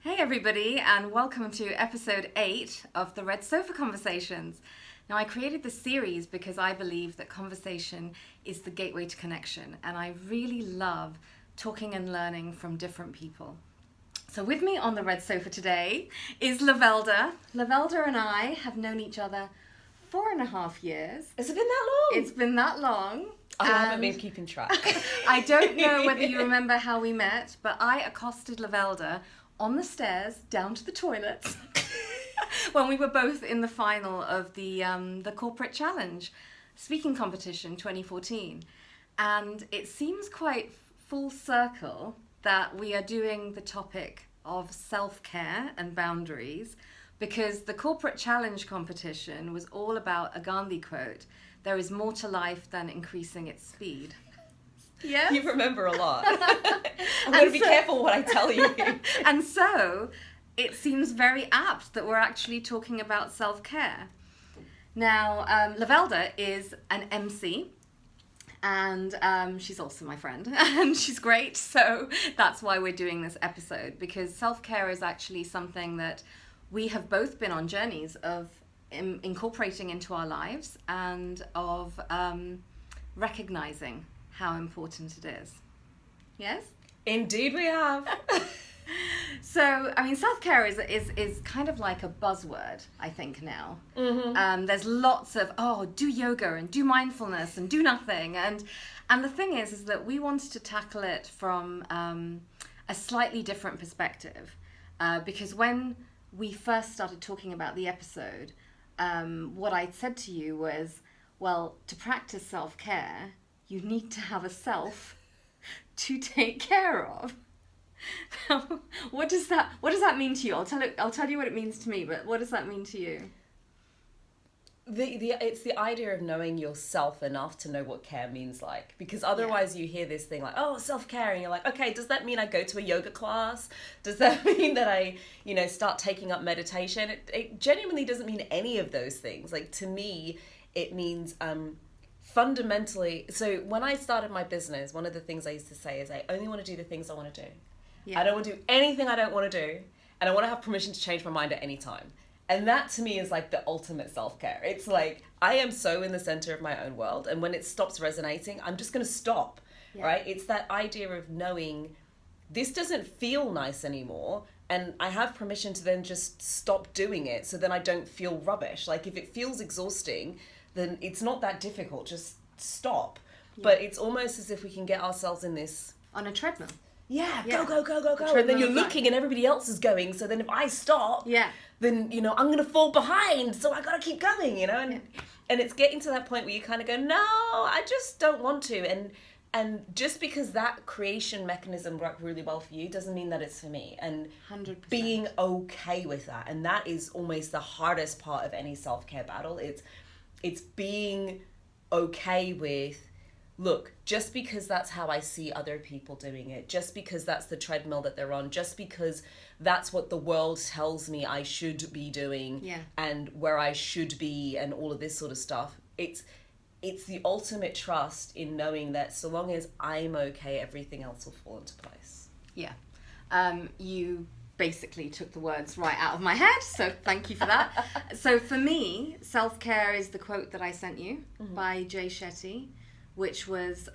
Hey everybody, and welcome to episode 8 of the Red Sofa Conversations. Now, I created this series because I believe that conversation is the gateway to connection, and I really love talking and learning from different people. So with me on the Red Sofa today is Lovelda. Lovelda and I have known each other 4.5 years. Has it been that long? It's been that long. I haven't been keeping track. I don't know whether you remember how we met, but I accosted Lovelda on the stairs down to the toilets when we were both in the final of the corporate challenge speaking competition 2014, and it seems quite full circle that we are doing the topic of self-care and boundaries, because the corporate challenge competition was all about a Gandhi quote: "There is more to life than increasing its speed." Yeah, You remember a lot. I'm going to be careful what I tell you. And so it seems very apt that we're actually talking about self-care. Now, Lovelda is an MC, and she's also my friend, and she's great. So that's why we're doing this episode, because self-care is actually something that we have both been on journeys of incorporating into our lives, and of recognizing how important it is. Yes? Indeed we have. So, I mean, self-care is kind of like a buzzword, I think, now. Mm-hmm. There's lots of, do yoga and do mindfulness and do nothing. And the thing is that we wanted to tackle it from a slightly different perspective. Because when we first started talking about the episode, what I said to you was, well, to practice self-care, you need to have a self to take care of. Now, what does that mean to you? I'll tell you what it means to me, but what does that mean to you? It's the idea of knowing yourself enough to know what care means like. Because otherwise you hear this thing like, self-care, and you're like, okay, does that mean I go to a yoga class? Does that mean that I, start taking up meditation? It genuinely doesn't mean any of those things. Like, to me, it means fundamentally, so when I started my business, one of the things I used to say is I only want to do the things I want to do. Yeah. I don't want to do anything I don't want to do, and I want to have permission to change my mind at any time. And that to me is like the ultimate self-care. It's like, I am so in the center of my own world, and when it stops resonating, I'm just going to stop, right? It's that idea of knowing this doesn't feel nice anymore, and I have permission to then just stop doing it, so then I don't feel rubbish. Like, if it feels exhausting, then it's not that difficult, just stop. Yeah. But it's almost as if we can get ourselves in this... on a treadmill. Yeah, go. And then you're looking and everybody else is going, so then if I stop, then, I'm going to fall behind, so I got to keep going, And it's getting to that point where you kind of go, no, I just don't want to. And just because that creation mechanism worked really well for you doesn't mean that it's for me. And 100%. Being okay with that. And that is almost the hardest part of any self-care battle. It's being okay with, look, just because that's how I see other people doing it, just because that's the treadmill that they're on, just because that's what the world tells me I should be doing, and where I should be, and all of this sort of stuff. It's the ultimate trust in knowing that so long as I'm okay, everything else will fall into place. Yeah. You basically took the words right out of my head, so thank you for that. So for me, self-care is the quote that I sent you by Jay Shetty, which was,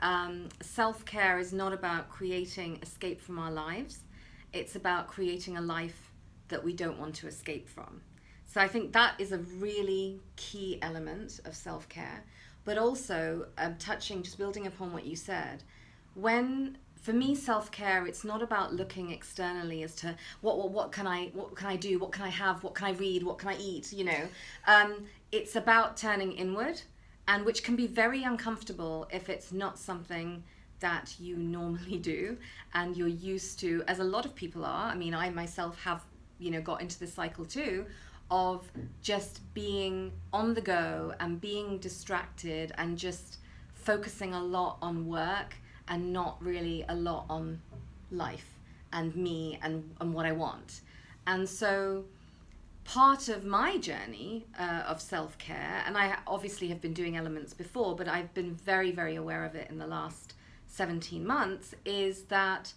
self-care is not about creating escape from our lives, it's about creating a life that we don't want to escape from. So I think that is a really key element of self-care, but also just building upon what you said, for me, self-care, it's not about looking externally as to what can I do, what can I have, what can I read, what can I eat, It's about turning inward, and which can be very uncomfortable if it's not something that you normally do and you're used to, as a lot of people are. I mean, I myself have, got into this cycle too, of just being on the go and being distracted and just focusing a lot on work and not really a lot on life and me and what I want. And so part of my journey of self-care, and I obviously have been doing elements before, but I've been very, very aware of it in the last 17 months, is that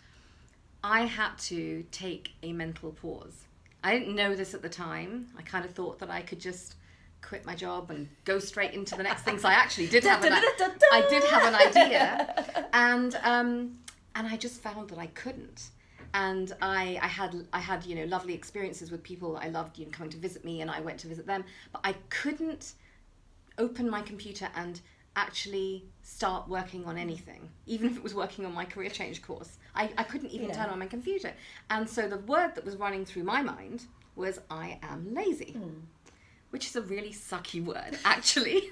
I had to take a mental pause. I didn't know this at the time. I kind of thought that I could just quit my job and go straight into the next thing. So I actually did have an idea, and I just found that I couldn't. And I had lovely experiences with people I loved, coming to visit me, and I went to visit them. But I couldn't open my computer and actually start working on anything, even if it was working on my career change course. I couldn't even turn on my computer. And so the word that was running through my mind was, I am lazy. Which is a really sucky word, actually,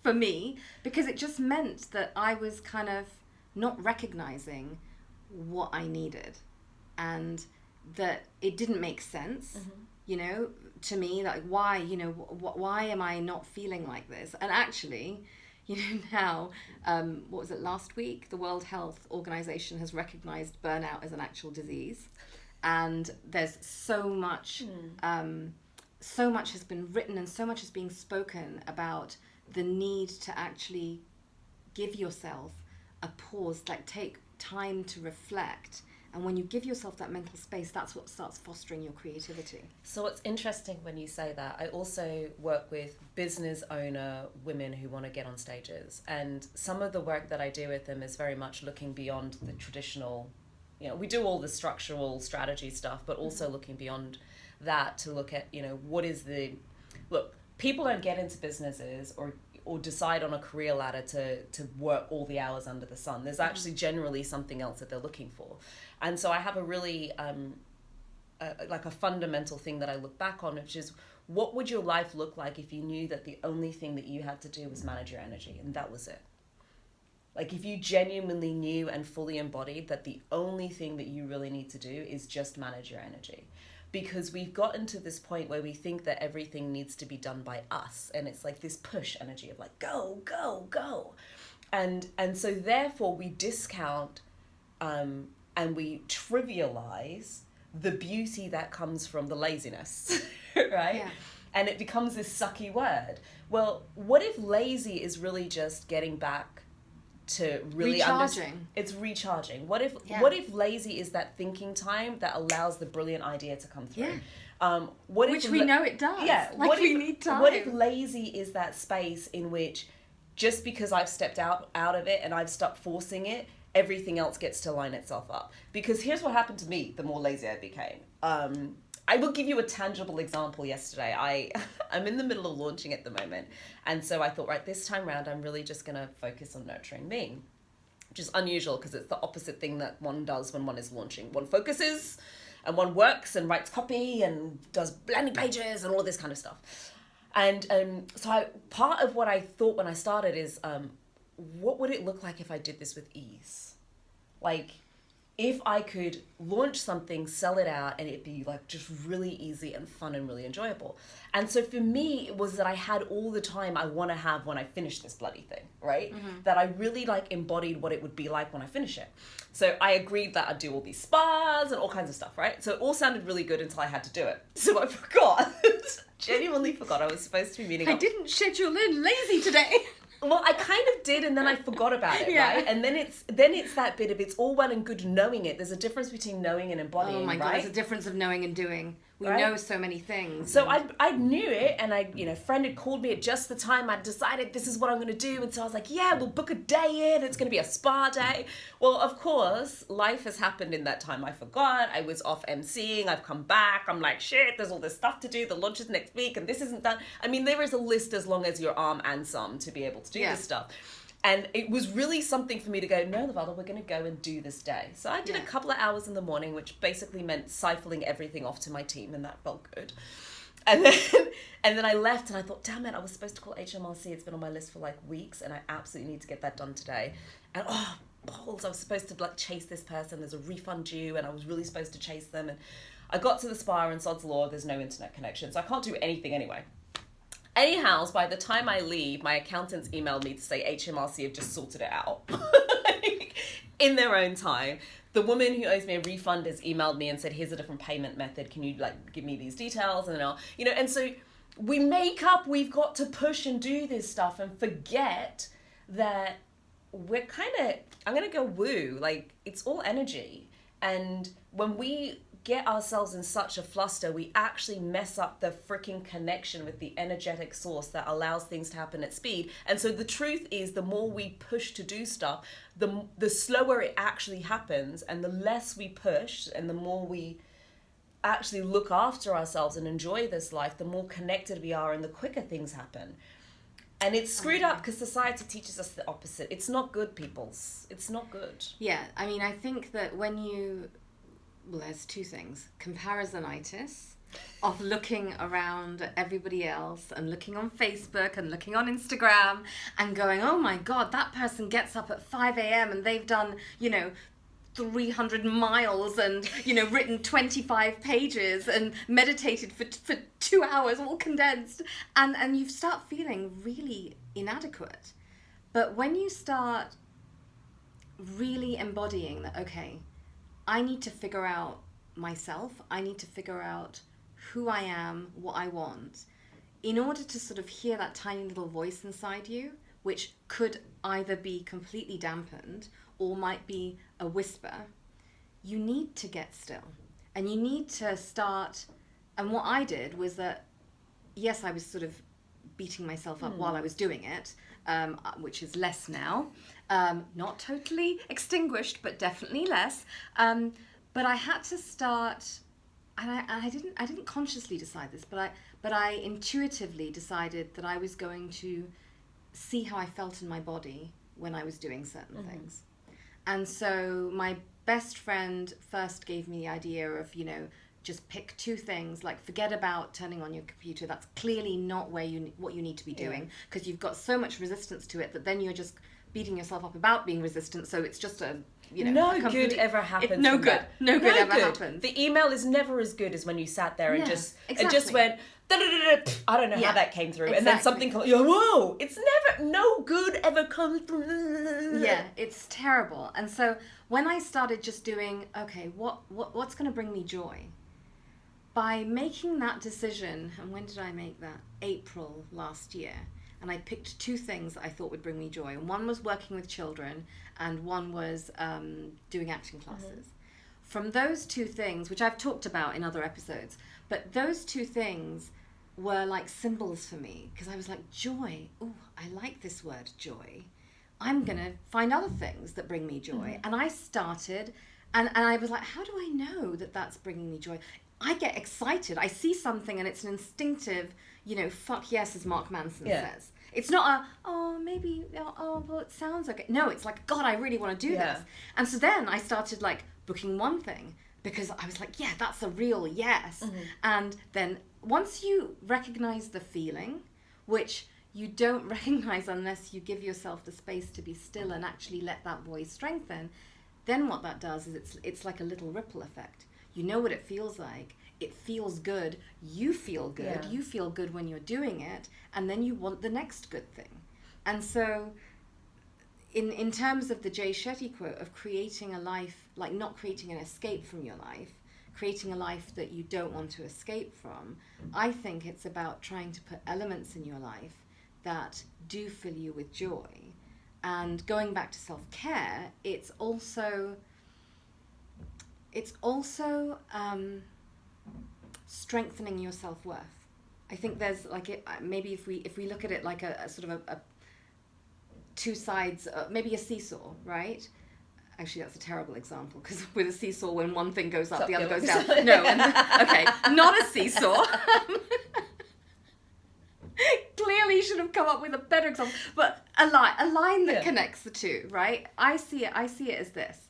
for me, because it just meant that I was kind of not recognizing what I needed, and that it didn't make sense, to me, like why am I not feeling like this? And actually, now, what was it, last week, the World Health Organization has recognized burnout as an actual disease, and there's so much has been written and so much is being spoken about the need to actually give yourself a pause, like take time to reflect. And when you give yourself that mental space, that's what starts fostering your creativity. So what's interesting when you say that, I also work with business owner women who want to get on stages. And some of the work that I do with them is very much looking beyond the traditional, we do all the structural strategy stuff, but also looking beyond that to look at, people don't get into businesses or decide on a career ladder to work all the hours under the sun. There's actually generally something else that they're looking for. And so I have a really, a fundamental thing that I look back on, which is, what would your life look like if you knew that the only thing that you had to do was manage your energy, and that was it? Like, if you genuinely knew and fully embodied that the only thing that you really need to do is just manage your energy. Because we've gotten to this point where we think that everything needs to be done by us. And it's like this push energy of like, go, go, go. And so therefore we discount and we trivialize the beauty that comes from the laziness, right? Yeah. And it becomes this sucky word. Well, what if lazy is really just getting back to really recharging? It's recharging. What if lazy is that thinking time that allows the brilliant idea to come through? Yeah. Which we know it does. Yeah. We need time. What if lazy is that space in which, just because I've stepped out of it and I've stopped forcing it, everything else gets to line itself up? Because here's what happened to me the more lazy I became. I will give you a tangible example. Yesterday, I'm in the middle of launching at the moment. And so I thought, right, this time round, I'm really just going to focus on nurturing me, which is unusual because it's the opposite thing that one does when one is launching. One focuses and one works and writes copy and does landing pages and all this kind of stuff. And part of what I thought when I started is, what would it look like if I did this with ease? Like, if I could launch something, sell it out, and it'd be like just really easy and fun and really enjoyable. And so for me, it was that I had all the time I want to have when I finish this bloody thing, right? Mm-hmm. That I really like embodied what it would be like when I finish it. So I agreed that I'd do all these spas and all kinds of stuff, right? So it all sounded really good until I had to do it. So I forgot, genuinely forgot I was supposed to be meeting up. I didn't schedule in lazy today. Well, I kind of did, and then I forgot about it, right? And then it's that bit of, it's all well and good knowing it. There's a difference between knowing and embodying, Oh my God, right? there's a difference of knowing and doing. We know so many things. So I knew it, and friend had called me at just the time I'd decided this is what I'm going to do, and so I was like, yeah, we'll book a day in, it's going to be a spa day. Well, of course, life has happened in that time. I forgot, I was off emceeing, I've come back, I'm like, shit, there's all this stuff to do, the launch is next week, and this isn't done. I mean, there is a list as long as your arm and some to be able to do this stuff. And it was really something for me to go, no, Lovelda, we're going to go and do this day. So I did a couple of hours in the morning, which basically meant siphoning everything off to my team, and that felt good. And then I left, and I thought, damn it, I was supposed to call HMRC. It's been on my list for like weeks, and I absolutely need to get that done today. And balls, I was supposed to like chase this person. There's a refund due, and I was really supposed to chase them. And I got to the spa, and sod's law, there's no internet connection, so I can't do anything anyway. Anyhow, by the time I leave, my accountants emailed me to say HMRC have just sorted it out in their own time. The woman who owes me a refund has emailed me and said, here's a different payment method. Can you give me these details? And I'll, and so we make up, we've got to push and do this stuff and forget that we're kind of, I'm going to go woo, like it's all energy. And when we get ourselves in such a fluster, we actually mess up the freaking connection with the energetic source that allows things to happen at speed. And so the truth is, the more we push to do stuff, the slower it actually happens, and the less we push and the more we actually look after ourselves and enjoy this life, the more connected we are and the quicker things happen. And it's screwed up because society teaches us the opposite. It's not good, peoples. It's not good. Yeah, I mean, I think that when you... Well, there's two things. Comparisonitis of looking around at everybody else and looking on Facebook and looking on Instagram and going, oh my God, that person gets up at 5 a.m. and they've done, 300 miles and, written 25 pages and meditated for 2 hours, all condensed. And you start feeling really inadequate. But when you start really embodying that, okay, I need to figure out myself. I need to figure out who I am, what I want. In order to sort of hear that tiny little voice inside you, which could either be completely dampened or might be a whisper, you need to get still. And you need to start... And what I did was that, yes, I was sort of beating myself up while I was doing it, which is less now. Not totally extinguished, but definitely less. But I had to start, and I didn't consciously decide this, but I intuitively decided that I was going to see how I felt in my body when I was doing certain things. And so my best friend first gave me the idea of, just pick two things, like forget about turning on your computer. That's clearly not what you need to be doing, because you've got so much resistance to it that then you're just beating yourself up about being resistant. So it's just no good ever happens. No good ever happens. The email is never as good as when you sat there and just exactly. it just went. I don't know how that came through, and then something. Whoa! It's never no good ever comes through. Yeah, it's terrible. And so when I started just doing, okay, what's going to bring me joy? By making that decision, and when did I make that? April last year. And I picked two things that I thought would bring me joy. And one was working with children, and one was doing acting classes. From those two things, which I've talked about in other episodes, but those two things were like symbols for me, because I was like, joy. Ooh, I like this word, joy. I'm going to find other things that bring me joy. And I started, and I was like, how do I know that that's bringing me joy? I get excited. I see something and it's an instinctive, fuck yes, as Mark Manson says. It's not maybe, well, it sounds okay. No, it's like, God, I really want to do this. And so then I started like booking one thing, because I was like, yeah, that's a real yes. And then once you recognize the feeling, which you don't recognize unless you give yourself the space to be still and actually let that voice strengthen, then what that does is it's like a little ripple effect. You know what it feels like. It feels good. You feel good. Yeah. You feel good when you're doing it. And then you want the next good thing. And so in terms of the Jay Shetty quote of creating a life, like not creating an escape from your life, creating a life that you don't want to escape from, I think it's about trying to put elements in your life that do fill you with joy. And going back to self-care, it's also strengthening your self-worth. I think there's like maybe if we look at it like a sort of a two sides, maybe a seesaw, right? Actually, that's a terrible example, because with a seesaw, when one thing goes up, the other goes down. No, okay, not a seesaw. Clearly should have come up with a better example, but a line that connects the two, right? I see it as this.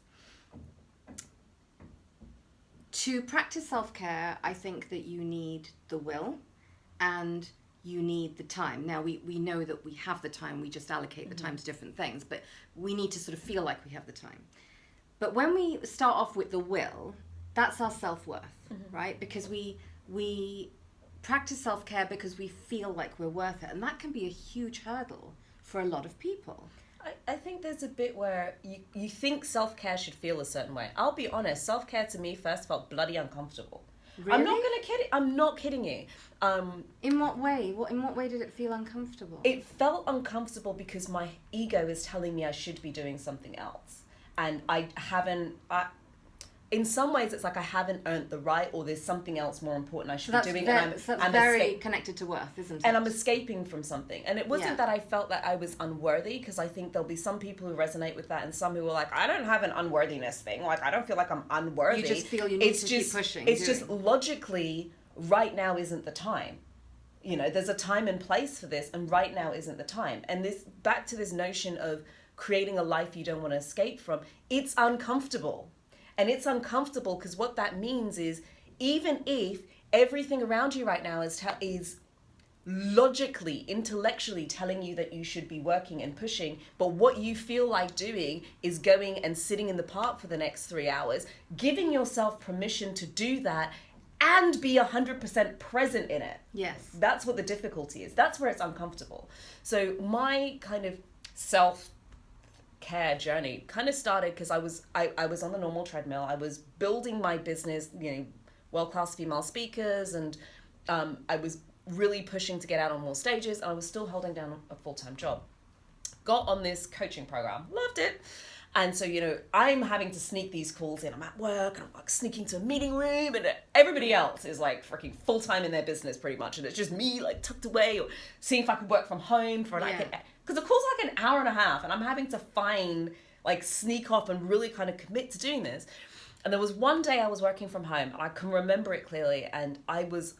To practice self-care, I think that you need the will and you need the time. Now, we know that we have the time, we just allocate the time to different things, but we need to sort of feel like we have the time. But when we start off with the will, that's our self-worth, right? Because we practice self-care because we feel like we're worth it, and that can be a huge hurdle for a lot of people. I think there's a bit where you think self-care should feel a certain way. I'll be honest, self-care to me first felt bloody uncomfortable. Really? I'm not kidding you. In what way? In what way did it feel uncomfortable? It felt uncomfortable because my ego is telling me I should be doing something else. And in some ways it's like I haven't earned the right, or there's something else more important I should be doing. That's very connected to worth, isn't it? And I'm escaping from something. And it wasn't that I felt that I was unworthy, because I think there'll be some people who resonate with that, and some who are like, I don't have an unworthiness thing. Like, I don't feel like I'm unworthy. You just feel you need to keep pushing. It's just logically, right now isn't the time. You know, there's a time and place for this, and right now isn't the time. And this, back to this notion of creating a life you don't want to escape from, it's uncomfortable. And it's uncomfortable because what that means is, even if everything around you right now is logically, intellectually telling you that you should be working and pushing, but what you feel like doing is going and sitting in the park for the next 3 hours, giving yourself permission to do that and be 100% present in it. Yes. That's what the difficulty is. That's where it's uncomfortable. So my kind of self-care journey kind of started because I was on the normal treadmill. I was building my business, you know, world-class female speakers, and I was really pushing to get out on more stages, and I was still holding down a full-time job. Got on this coaching program, loved it. And so, you know, I'm having to sneak these calls in. I'm at work and I'm like sneaking to a meeting room, and everybody else is like freaking full-time in their business pretty much. And it's just me like tucked away, or seeing if I could work from home for because the call's like an hour and a half, and I'm having to sneak off and really kind of commit to doing this. And there was one day I was working from home, and I can remember it clearly, and I was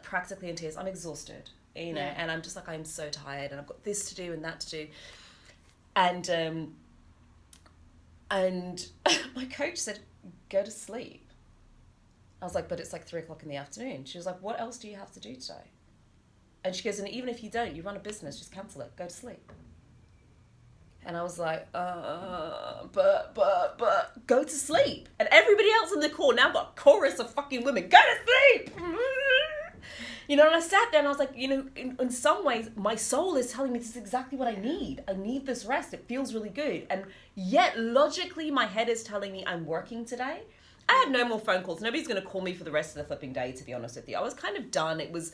practically in tears. I'm exhausted, you know, and I'm just like, I'm so tired, and I've got this to do and that to do. And my coach said, go to sleep. I was like, but it's like 3:00 in the afternoon. She was like, what else do you have to do today? And she goes, and even if you don't, you run a business, just cancel it, go to sleep. And I was like, but go to sleep. And everybody else in the call, now I've got a chorus of fucking women, go to sleep. You know, and I sat there and I was like, you know, in some ways, my soul is telling me this is exactly what I need. I need this rest. It feels really good. And yet, logically, my head is telling me I'm working today. I had no more phone calls. Nobody's going to call me for the rest of the flipping day, to be honest with you. I was kind of done. It was,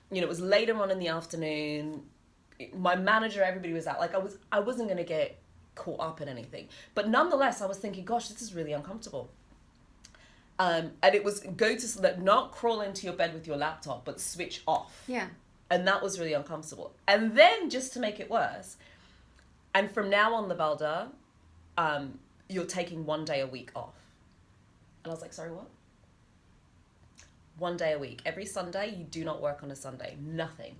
you know, it was later on in the afternoon. My manager, everybody was out. Like, I wasn't going to get caught up in anything. But nonetheless, I was thinking, gosh, this is really uncomfortable. And it was not crawl into your bed with your laptop, but switch off. Yeah. And that was really uncomfortable. And then, just to make it worse, and from now on, Lovelda, you're taking 1 day a week off. And I was like, sorry, what? 1 day a week. Every Sunday, you do not work on a Sunday. Nothing.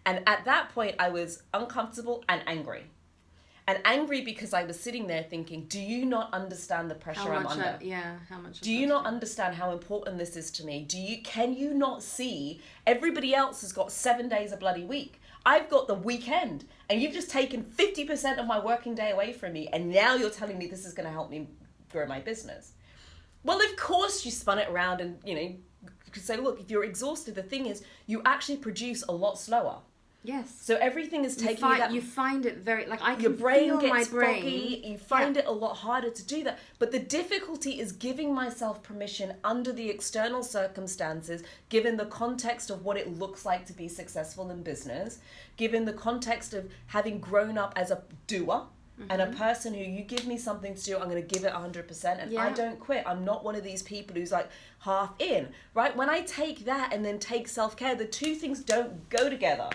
And at that point, I was uncomfortable and angry. And angry because I was sitting there thinking, do you not understand the pressure I'm under? How much? Do you not understand how important this is to me? Can you not see everybody else has got 7 days a bloody week? I've got the weekend, and you've just taken 50% of my working day away from me, and now you're telling me this is going to help me grow my business. Well, of course you spun it around and, you know, you could say, look, if you're exhausted, the thing is you actually produce a lot slower. Yes. So everything is taking you find it very, like, I can your brain feel gets my brain. Foggy, you find it a lot harder to do that. But the difficulty is giving myself permission under the external circumstances, given the context of what it looks like to be successful in business, given the context of having grown up as a doer, and a person who, you give me something to do, I'm going to give it 100%, and I don't quit. I'm not one of these people who's like half in, right? When I take that and then take self-care, the two things don't go together.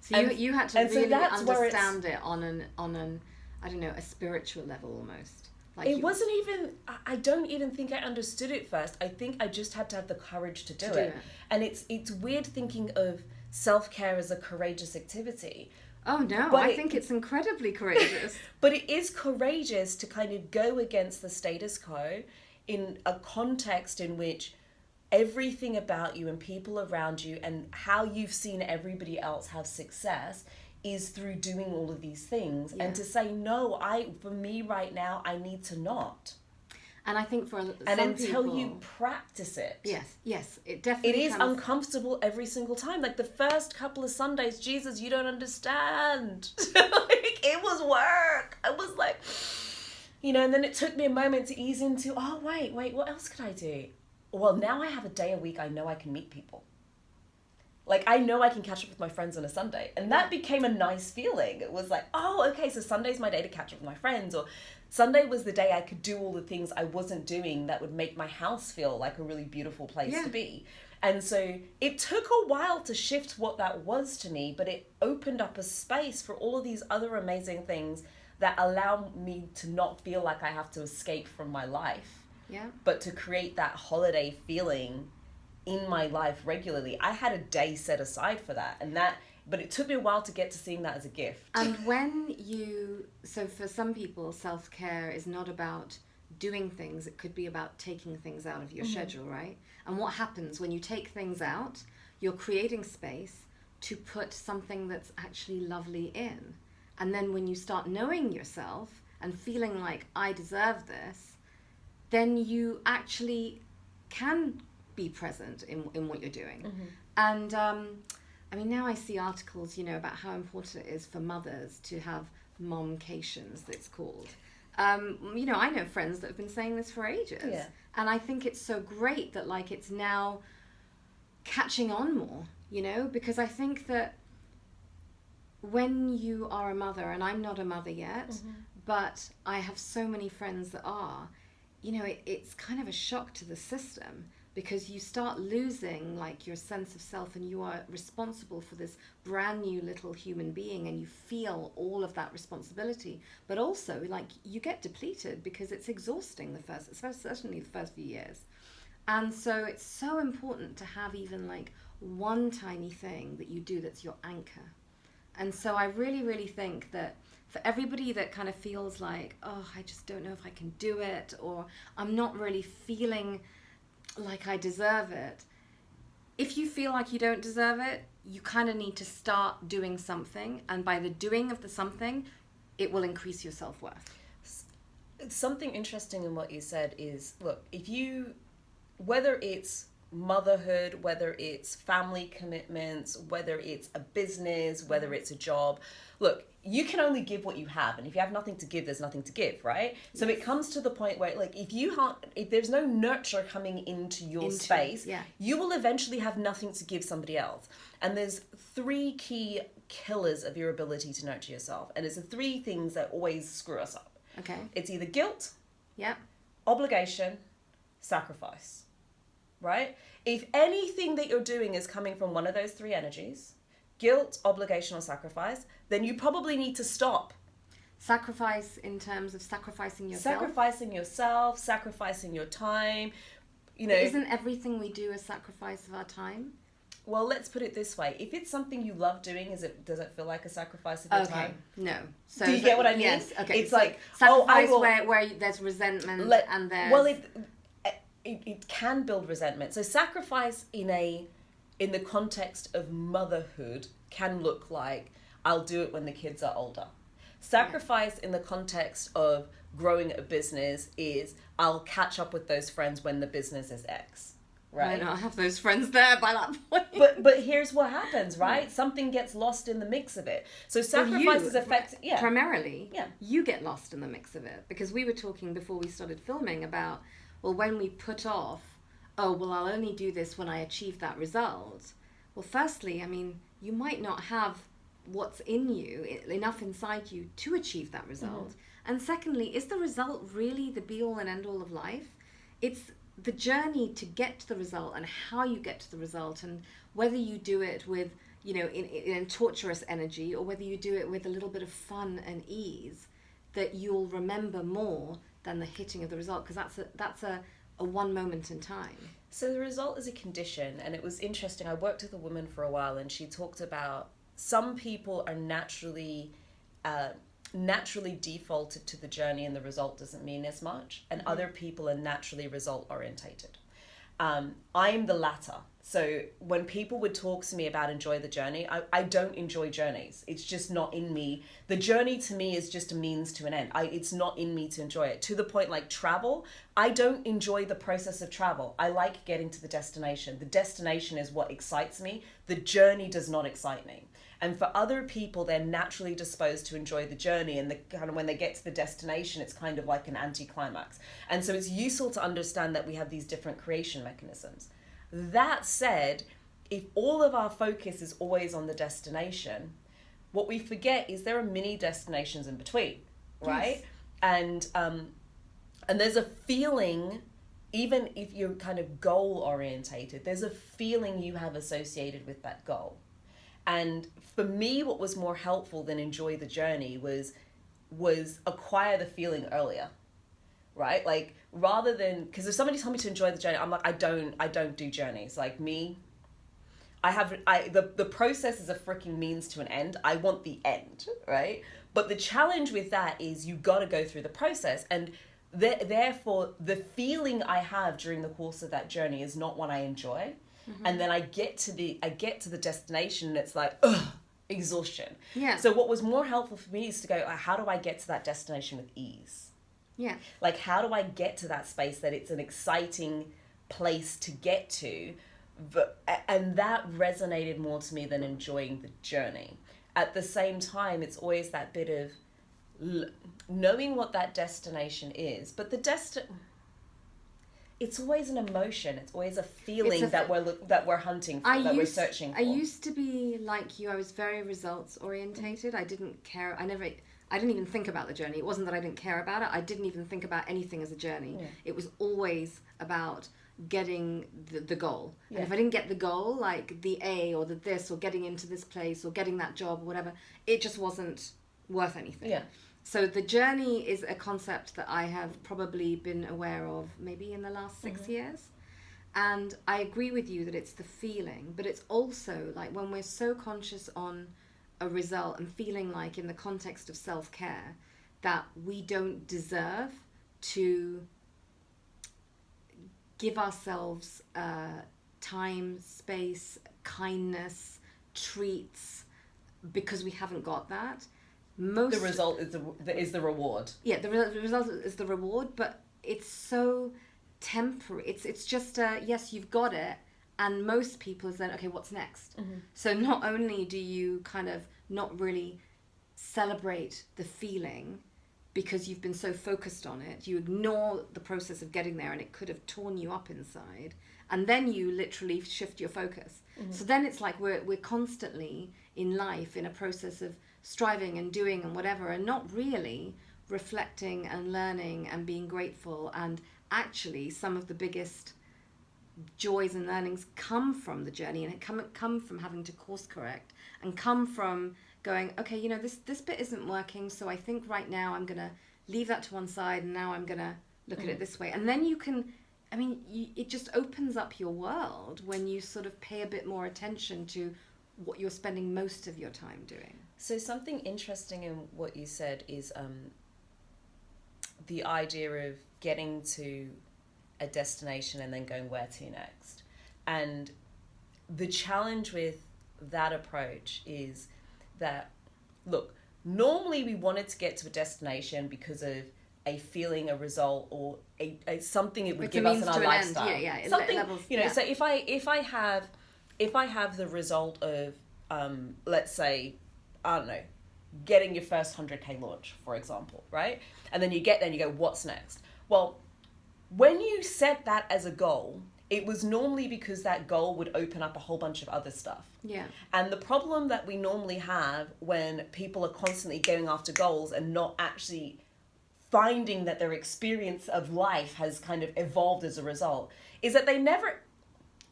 So you had to really understand it on an I don't know, a spiritual level almost. Like it wasn't even, I don't even think I understood it first. I think I just had to have the courage to do it. And it's weird thinking of self-care as a courageous activity. Oh no, but I think it's incredibly courageous. But it is courageous to kind of go against the status quo in a context in which everything about you and people around you and how you've seen everybody else have success is through doing all of these things. And to say, no, for me right now, I need to not. And I think for some and until people, you practice it. Yes, it definitely is uncomfortable every single time. Like the first couple of Sundays, Jesus, you don't understand. Like, it was work. I was like, you know, and then it took me a moment to ease into, oh, wait, what else could I do? Well, now I have a day a week I know I can meet people. Like, I know I can catch up with my friends on a Sunday. And that became a nice feeling. It was like, oh, okay, so Sunday's my day to catch up with my friends. Or Sunday was the day I could do all the things I wasn't doing that would make my house feel like a really beautiful place to be. And so it took a while to shift what that was to me, but it opened up a space for all of these other amazing things that allow me to not feel like I have to escape from my life. Yeah. But to create that holiday feeling in my life regularly. I had a day set aside for that, but it took me a while to get to seeing that as a gift. And so for some people, self-care is not about doing things, it could be about taking things out of your schedule, right? And what happens when you take things out, you're creating space to put something that's actually lovely in. And then when you start knowing yourself and feeling like, I deserve this, then you actually can be present in what you're doing. And I mean, now I see articles, about how important it is for mothers to have momcations, it's called. I know friends that have been saying this for ages. Yeah. And I think it's so great that it's now catching on more, because I think that when you are a mother, and I'm not a mother yet, but I have so many friends that are, it's kind of a shock to the system, because you start losing your sense of self, and you are responsible for this brand new little human being, and you feel all of that responsibility, but also you get depleted because it's exhausting certainly the first few years. And so it's so important to have even one tiny thing that you do that's your anchor. And so I really, really think that for everybody that kind of feels like, oh, I just don't know if I can do it, or I'm not really feeling like I deserve it. If you feel like you don't deserve it, you kind of need to start doing something. And by the doing of the something, it will increase your self-worth. Something interesting in what you said is, look, whether it's motherhood, whether it's family commitments, whether it's a business, whether it's a job, look, you can only give what you have, and if you have nothing to give, there's nothing to give, right? So it comes to the point where if there's no nurture coming into your space, you will eventually have nothing to give somebody else. And there's 3 key killers of your ability to nurture yourself, and it's the 3 things that always screw us up. Okay. It's either guilt, obligation, sacrifice, right? If anything that you're doing is coming from one of those 3 energies, guilt, obligation, or sacrifice, then you probably need to stop. Sacrifice in terms of sacrificing yourself? Sacrificing yourself, sacrificing your time, But isn't everything we do a sacrifice of our time? Well, let's put it this way. If it's something you love doing, does it feel like a sacrifice of your time? No. So do you get what I mean? Yes. Okay. It's sacrifice where there's resentment and there's... Well, it can build resentment. So sacrifice in the context of motherhood can look like, I'll do it when the kids are older. Sacrifice in the context of growing a business is, I'll catch up with those friends when the business is X. Right? I don't have those friends there by that point. But here's what happens, right? Something gets lost in the mix of it. So sacrifice is effective. Yeah. Primarily, you get lost in the mix of it. Because we were talking before we started filming about, well, when we put off, oh, well, I'll only do this when I achieve that result. Well, firstly, I mean, you might not have what's in you, enough inside you to achieve that result. And secondly, is the result really the be-all and end-all of life? It's the journey to get to the result and how you get to the result, and whether you do it with, in torturous energy, or whether you do it with a little bit of fun and ease, that you'll remember more than the hitting of the result, because that's a one moment in time. So the result is a condition, and it was interesting. I worked with a woman for a while, and she talked about some people are naturally defaulted to the journey, and the result doesn't mean as much, and other people are naturally result orientated. I'm the latter. So when people would talk to me about enjoy the journey, I don't enjoy journeys. It's just not in me. The journey to me is just a means to an end. It's not in me to enjoy it. To the point like travel, I don't enjoy the process of travel. I like getting to the destination. The destination is what excites me. The journey does not excite me. And for other people, they're naturally disposed to enjoy the journey, and when they get to the destination, it's kind of like an anticlimax. And so it's useful to understand that we have these different creation mechanisms. That said, if all of our focus is always on the destination, what we forget is there are many destinations in between, right? Yes. And there's a feeling, even if you're kind of goal orientated, there's a feeling you have associated with that goal. And for me, what was more helpful than enjoy the journey was acquire the feeling earlier, right? Like, rather than, because if somebody told me to enjoy the journey, I'm like, I don't do journeys. Like me, the process is a freaking means to an end. I want the end, right? But the challenge with that is you got to go through the process, and therefore the feeling I have during the course of that journey is not one I enjoy. Mm-hmm. And then I get to the destination and it's like, ugh, exhaustion. Yeah. So what was more helpful for me is to go, how do I get to that destination with ease? Yeah. Like, how do I get to that space that it's an exciting place to get to? And that resonated more to me than enjoying the journey. At the same time, it's always that bit of knowing what that destination is, but it's always an emotion. It's always a feeling that we're hunting for, we're searching for. I used to be like you. I was very results orientated. I didn't care. I didn't even think about the journey. It wasn't that I didn't care about it. I didn't even think about anything as a journey. Yeah. It was always about getting the goal. Yeah. And if I didn't get the goal, like the A or the this or getting into this place or getting that job or whatever, it just wasn't worth anything. Yeah. So the journey is a concept that I have probably been aware of maybe in the last 6 years. And I agree with you that it's the feeling, but it's also like when we're so conscious on a result and feeling like in the context of self-care that we don't deserve to give ourselves time, space, kindness, treats because we haven't got that. The result is the reward. Yeah, the result is the reward, but it's so temporary. It's just yes, you've got it, and most people is then okay, what's next? Mm-hmm. So not only do you kind of not really celebrate the feeling because you've been so focused on it, you ignore the process of getting there, and it could have torn you up inside, and then you literally shift your focus. Mm-hmm. So then it's like we're constantly in life in a process of striving and doing and whatever, and not really reflecting and learning and being grateful. And actually some of the biggest joys and learnings come from the journey, and it come from having to course correct and come from going, okay, you know, this bit isn't working, so I think right now I'm gonna leave that to one side, and now I'm gonna look at it this way. And then you can, I mean, it just opens up your world when you sort of pay a bit more attention to what you're spending most of your time doing. So something interesting in what you said is the idea of getting to a destination and then going where to next. And the challenge with that approach is that, look, normally we wanted to get to a destination because of a feeling, a result, or a something it would give us in our lifestyle. Yeah. Something, levels, you know, so if I have the result of, let's say, I don't know, getting your first 100K launch, for example, right? And then you get there and you go, what's next? Well, when you set that as a goal, it was normally because that goal would open up a whole bunch of other stuff. Yeah. And the problem that we normally have when people are constantly going after goals and not actually finding that their experience of life has kind of evolved as a result is that they never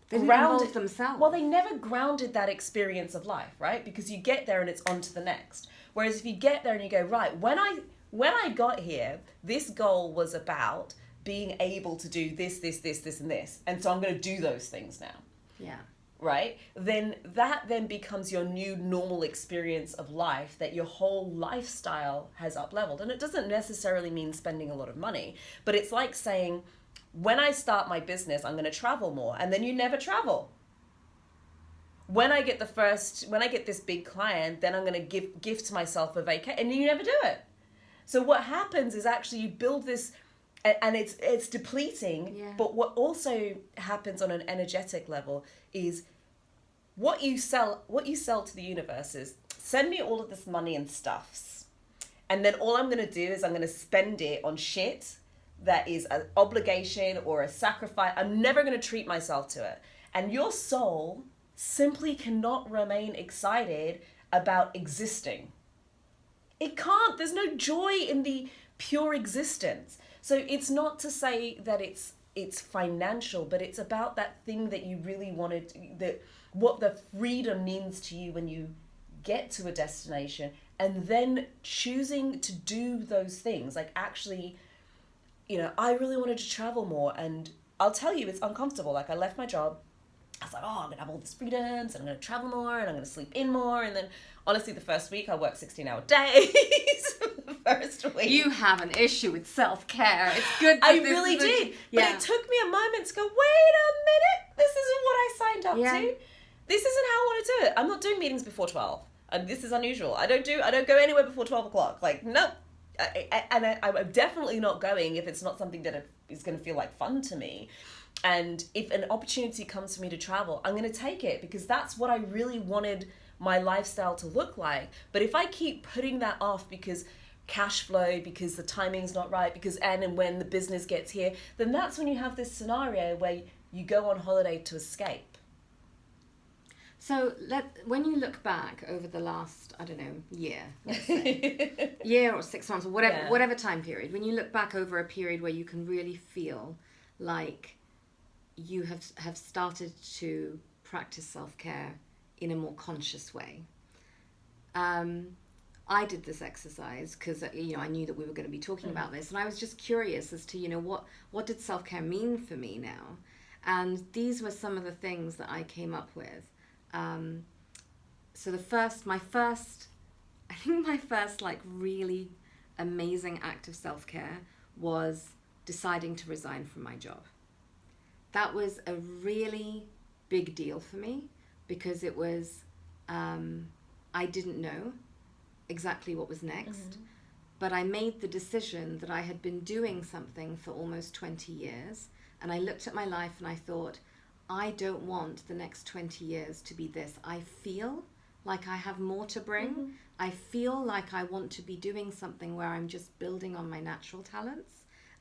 grounded themselves. Well, they never grounded that experience of life, right? Because you get there and it's on to the next. Whereas if you get there and you go, right, when I got here, this goal was about being able to do this, and this. And so I'm going to do those things now. Yeah. Right? Then that then becomes your new normal experience of life, that your whole lifestyle has up-leveled. And it doesn't necessarily mean spending a lot of money, but it's like saying, when I start my business, I'm going to travel more, and then you never travel. When I get this big client, then I'm going to gift myself a vacation, and you never do it. So what happens is actually you build this, and it's depleting. Yeah. But what also happens on an energetic level is what you sell to the universe is, send me all of this money and stuffs, and then all I'm going to do is I'm going to spend it on shit that is an obligation or a sacrifice. I'm never going to treat myself to it. And your soul simply cannot remain excited about existing. It can't. There's no joy in the pure existence. So it's not to say that it's financial, but it's about that thing that you really wanted, that what the freedom means to you when you get to a destination, and then choosing to do those things. Like, actually, I really wanted to travel more, and I'll tell you, it's uncomfortable. Like, I left my job. I was like, oh, I'm going to have all these freedoms, and I'm going to travel more, and I'm going to sleep in more. And then, honestly, the first week, I worked 16-hour days. The first week. You have an issue with self-care. It's good. I really did. But it took me a moment to go, wait a minute. This isn't what I signed up to. This isn't how I want to do it. I'm not doing meetings before 12. And this is unusual. I don't go anywhere before 12 o'clock. Like, nope. I'm definitely not going if it's not something that is going to feel like fun to me. And if an opportunity comes for me to travel, I'm going to take it, because that's what I really wanted my lifestyle to look like. But if I keep putting that off because cash flow, because the timing's not right, because and when the business gets here, then that's when you have this scenario where you go on holiday to escape. So when you look back over the last, I don't know, year, let's say, year or 6 months or whatever time period, when you look back over a period where you can really feel like you have started to practice self-care in a more conscious way. I did this exercise because I knew that we were going to be talking about this, and I was just curious as to what did self-care mean for me now, and these were some of the things that I came up with. So my first like really amazing act of self-care was deciding to resign from my job. That was a really big deal for me, because it was, I didn't know exactly what was next, but I made the decision that I had been doing something for almost 20 years, and I looked at my life and I thought, I don't want the next 20 years to be this. I feel like I have more to bring. I feel like I want to be doing something where I'm just building on my natural talents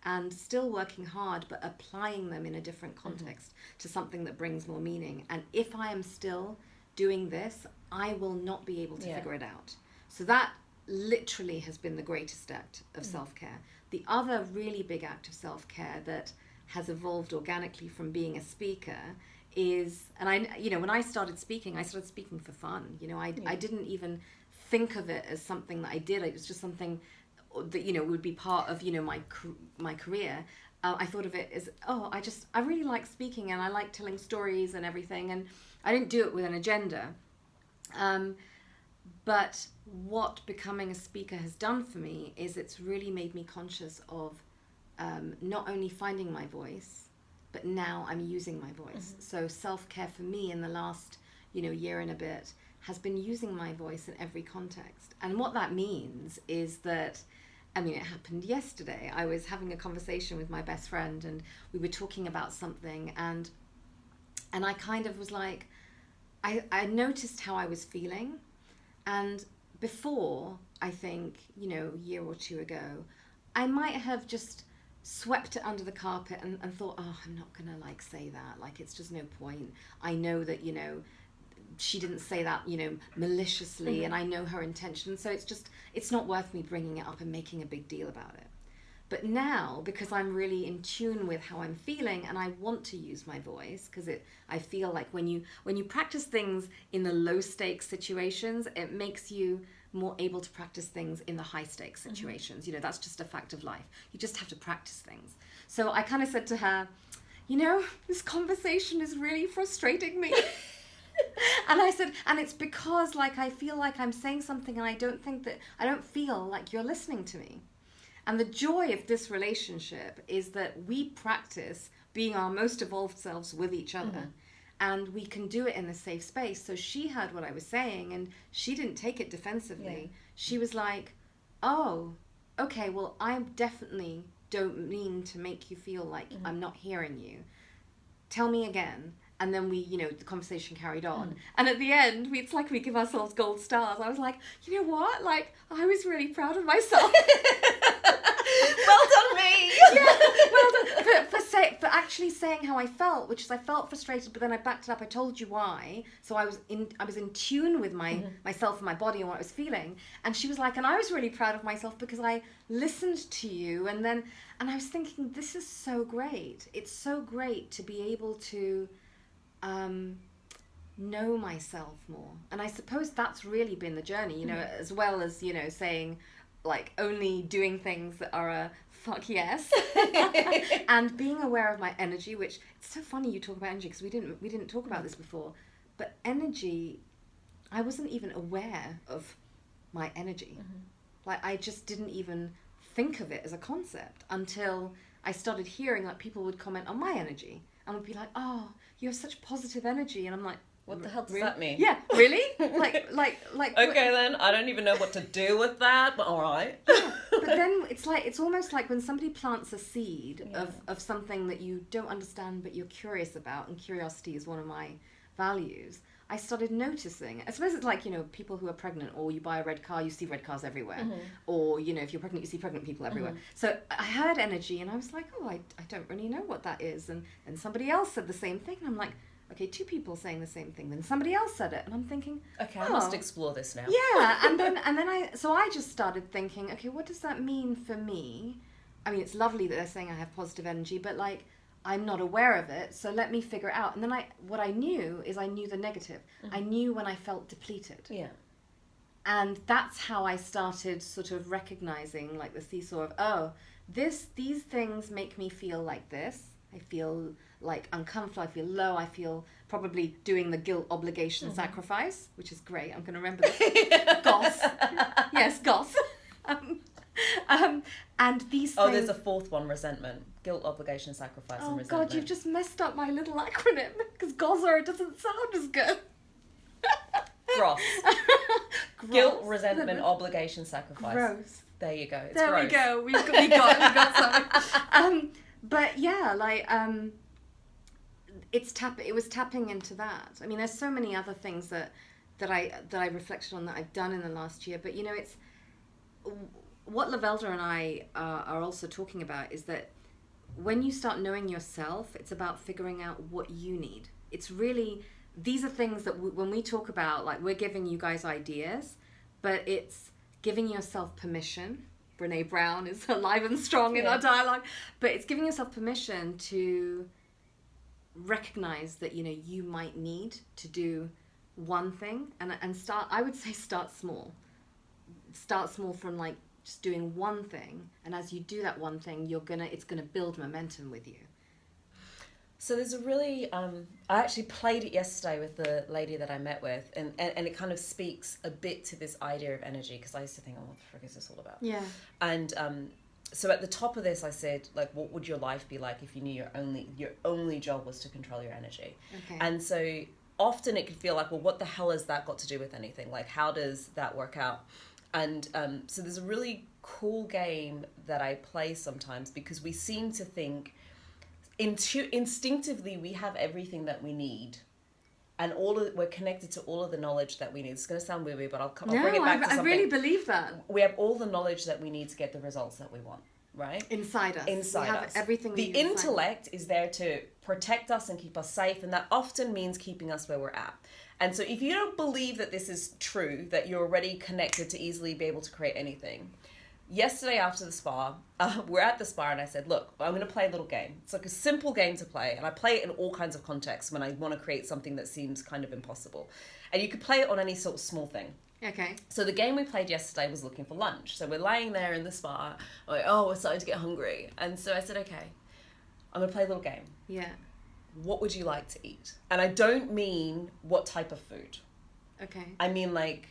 and still working hard, but applying them in a different context to something that brings more meaning. And if I am still doing this, I will not be able to figure it out. So that literally has been the greatest act of self-care. The other really big act of self-care that has evolved organically from being a speaker is, and when I started speaking for fun. I didn't even think of it as something that I did. It was just something that would be part of my career. I thought of it as, I really like speaking, and I like telling stories and everything, and I didn't do it with an agenda. But what becoming a speaker has done for me is it's really made me conscious of not only finding my voice, but now I'm using my voice. So self-care for me in the last year and a bit has been using my voice in every context. And what that means is that, it happened yesterday. I was having a conversation with my best friend, and we were talking about something, and I kind of was like, I noticed how I was feeling. And before, I think, a year or two ago, I might have just swept it under the carpet and thought, I'm not going to say that. It's just no point. I know that, she didn't say that, maliciously, and I know her intention. So it's not worth me bringing it up and making a big deal about it. But now, because I'm really in tune with how I'm feeling, and I want to use my voice, because I feel like when you practice things in the low stakes situations, it makes you more able to practice things in the high stakes situations. That's just a fact of life. You just have to practice things. So I kind of said to her, this conversation is really frustrating me. And I said, and it's because I feel like I'm saying something, and I don't feel like you're listening to me. And the joy of this relationship is that we practice being our most evolved selves with each other. And we can do it in a safe space. So she heard what I was saying, and she didn't take it defensively. She was like, oh, okay, well, I definitely don't mean to make you feel like I'm not hearing you. Tell me again. And then we, the conversation carried on. And at the end, it's like we give ourselves gold stars. I was like, you know what? Like, I was really proud of myself. Well done, me. Yeah, well done. For actually saying how I felt, which is I felt frustrated, but then I backed it up. I told you why. So I was in tune with myself and my body and what I was feeling. And she was like, and I was really proud of myself because I listened to you. And I was thinking, this is so great. It's so great to be able to know myself more. And I suppose that's really been the journey, as well as, saying, like, only doing things that are a fuck yes. And being aware of my energy, which it's so funny you talk about energy because we didn't talk about this before. But energy, I wasn't even aware of my energy. Like, I just didn't even think of it as a concept until I started hearing, like, people would comment on my energy and would be like, oh, you have such positive energy. And I'm like, what the hell does that mean? Yeah, really? Like. Okay, then I don't even know what to do with that, but all right. Yeah, but then it's almost like when somebody plants a seed of something that you don't understand but you're curious about, and curiosity is one of my values. I started noticing. I suppose it's like, people who are pregnant, or you buy a red car, you see red cars everywhere, or if you're pregnant, you see pregnant people everywhere. So I heard energy, and I was like, oh, I don't really know what that is, and somebody else said the same thing, and I'm like, okay, 2 people saying the same thing, then somebody else said it, and I'm thinking, okay, I must explore this now. Yeah, and then I just started thinking, okay, what does that mean for me? I mean, it's lovely that they're saying I have positive energy, but like, I'm not aware of it, so let me figure it out. And then what I knew is I knew the negative. I knew when I felt depleted. Yeah. And that's how I started sort of recognizing, like, the seesaw of, oh, these things make me feel like this. I feel like uncomfortable, I feel low, I feel probably doing the guilt, obligation, sacrifice, which is great. I'm going to remember this. Goss. Yes, goss. And these things... Oh, there's a 4th one, resentment. Guilt, obligation, sacrifice, and resentment. Oh, God, you've just messed up my little acronym, because gozzer doesn't sound as good. Gross. Guilt, resentment, obligation, sacrifice. Gross. There you go. It's there gross. We go. We got something. But yeah, like, it was tapping into that. I mean, there's so many other things that I reflected on that I've done in the last year. But it's what Lovelda and I are also talking about is that when you start knowing yourself, it's about figuring out what you need. It's really, these are things that when we talk about, like, we're giving you guys ideas, but it's giving yourself permission. Brene Brown is alive and strong in our dialogue, but it's giving yourself permission to recognize that, you might need to do one thing and start, I would say start small from, like, just doing one thing. And as you do that one thing, it's going to build momentum with you. So there's a really, I actually played it yesterday with the lady that I met with, and it kind of speaks a bit to this idea of energy, because I used to think, oh, what the frick is this all about? Yeah. And so at the top of this, I said, like, what would your life be like if you knew your only job was to control your energy? Okay. And so often it could feel like, well, what the hell has that got to do with anything? Like, how does that work out? And so there's a really cool game that I play sometimes, because we seem to think, instinctively we have everything that we need, and we're connected to all of the knowledge that we need. It's going to sound weird, but I'll bring it back to something. I really believe that. We have all the knowledge that we need to get the results that we want, right? Inside us. Inside we have us. Everything the intellect is there to protect us and keep us safe, and that often means keeping us where we're at. And so if you don't believe that this is true, that you're already connected to easily be able to create anything, yesterday after the spa, we're at the spa, and I said, look, I'm going to play a little game. It's like a simple game to play, and I play it in all kinds of contexts when I want to create something that seems kind of impossible. And you could play it on any sort of small thing. Okay. So the game we played yesterday was looking for lunch. So we're laying there in the spa, like, oh, we're starting to get hungry. And so I said, okay, I'm going to play a little game. Yeah. What would you like to eat? And I don't mean what type of food. Okay. I mean, like,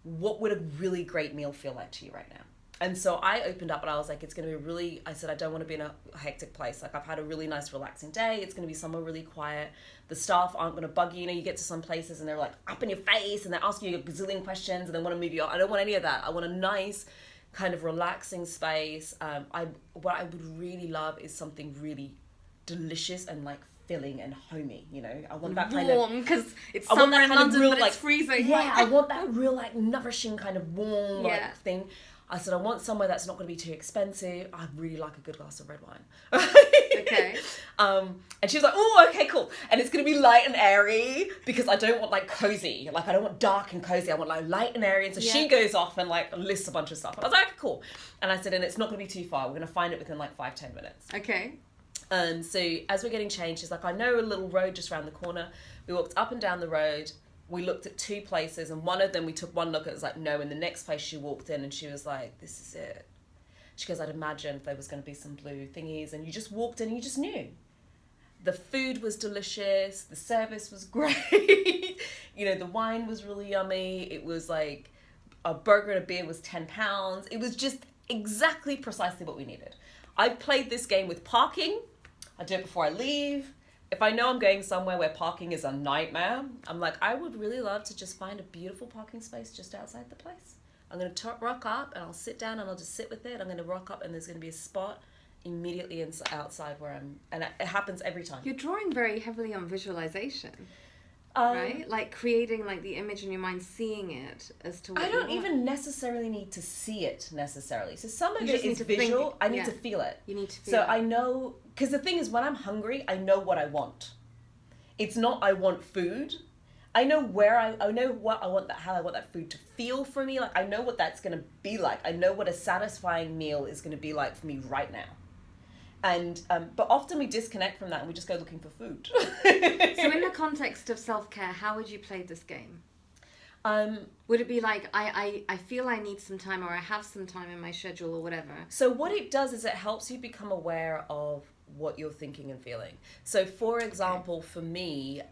what would a really great meal feel like to you right now? And so I opened up and I was like, it's going to be I said, I don't want to be in a hectic place. Like, I've had a really nice, relaxing day. It's going to be somewhere really quiet. The staff aren't going to bug you. You get to some places and they're like up in your face and they're asking you a gazillion questions and they want to move you on. I don't want any of that. I want a nice kind of relaxing space. What I would really love is something really delicious and like filling and homey, you know. I want that warm, kind of warm, because it's summer in London, real, but it's freezing. Yeah, I want that real, like, nourishing kind of warm, like, thing. I said, I want somewhere that's not going to be too expensive. I really like a good glass of red wine. Okay. And she was like, oh, okay, cool. And it's going to be light and airy because I don't want, like, cozy. Like, I don't want dark and cozy. I want, like, light and airy. And so she goes off and, like, lists a bunch of stuff. And I was like, okay, cool. And I said, and it's not going to be too far. We're going to find it within, like, 5-10 minutes. Okay. So as we're getting changed, she's like, I know a little road just around the corner. We walked up and down the road. We looked at 2 places, and one of them, we took one look at, it was like, no. And the next place she walked in, and she was like, this is it. She goes, I'd imagined there was going to be some blue thingies, and you just walked in and you just knew. The food was delicious. The service was great. You know, the wine was really yummy. It was like a burger and a beer was £10. It was just exactly precisely what we needed. I've played this game with parking. I do it before I leave. If I know I'm going somewhere where parking is a nightmare, I'm like, I would really love to just find a beautiful parking space just outside the place. I'm going to rock up and I'll sit down and I'll just sit with it. I'm going to rock up and there's going to be a spot immediately outside where I'm, and it happens every time. You're drawing very heavily on visualization, right? Like creating like the image in your mind, seeing it as to what I don't even necessarily need to see it necessarily. So some of You it just is need to visual. think, I need to feel it. You need to feel So it. I know, because the thing is, when I'm hungry, I know what I want. It's not I want food. I know where I know what I want, how I want that food to feel for me. Like, I know what that's going to be like. I know what a satisfying meal is going to be like for me right now. And but often we disconnect from that and we just go looking for food. So in the context of self-care, how would you play this game? Would it be like, I feel I need some time, or I have some time in my schedule or whatever? So what it does is it helps you become aware of what you're thinking and feeling. So for example, for me,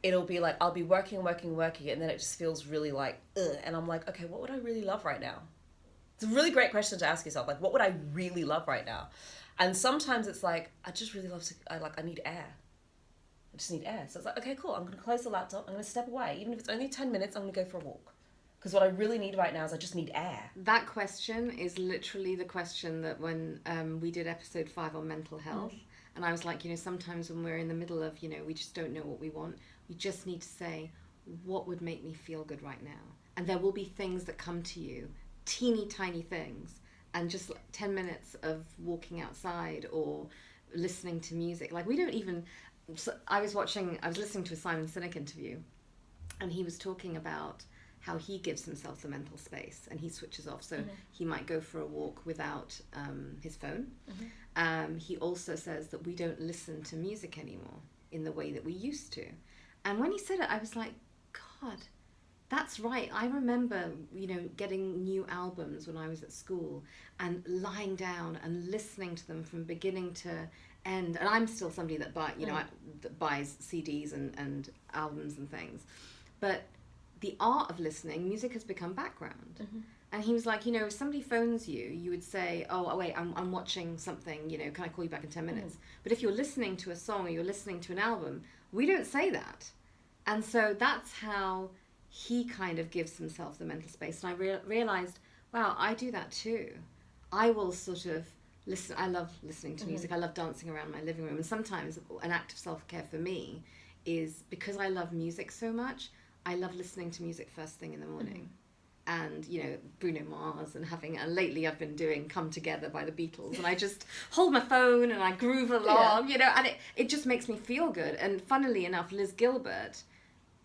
it'll be like, I'll be working, and then it just feels really like, ugh. And I'm like, okay, what would I really love right now? It's a really great question to ask yourself. Like, what would I really love right now? And sometimes it's like, I just really love to, I need air. I just need air. So it's like, okay, cool. I'm going to close the laptop. I'm going to step away. Even if it's only 10 minutes, I'm going to go for a walk. Because what I really need right now is I just need air. That question is literally the question that when we did episode 5 on mental health, and I was like, sometimes when we're in the middle of, we just don't know what we want, we just need to say, what would make me feel good right now? And there will be things that come to you, teeny tiny things, and just 10 minutes of walking outside or listening to music. Like, we don't even... So I was listening to a Simon Sinek interview, and he was talking about how he gives himself the mental space and he switches off. So he might go for a walk without his phone. He also says that we don't listen to music anymore in the way that we used to. And when he said it, I was like, God, that's right. I remember, getting new albums when I was at school and lying down and listening to them from beginning to end. And I'm still somebody that that buys CDs and albums and things. But the art of listening, music has become background. And he was like, if somebody phones you, you would say, oh, wait, I'm watching something, can I call you back in 10 minutes? But if you're listening to a song or you're listening to an album, we don't say that. And so that's how he kind of gives himself the mental space. And I realized, wow, I do that too. I will sort of listen. I love listening to music. I love dancing around my living room. And sometimes an act of self-care for me is, because I love music so much, I love listening to music first thing in the morning. And, Bruno Mars, and lately I've been doing Come Together by the Beatles, and I just hold my phone and I groove along, and it just makes me feel good. And funnily enough, Liz Gilbert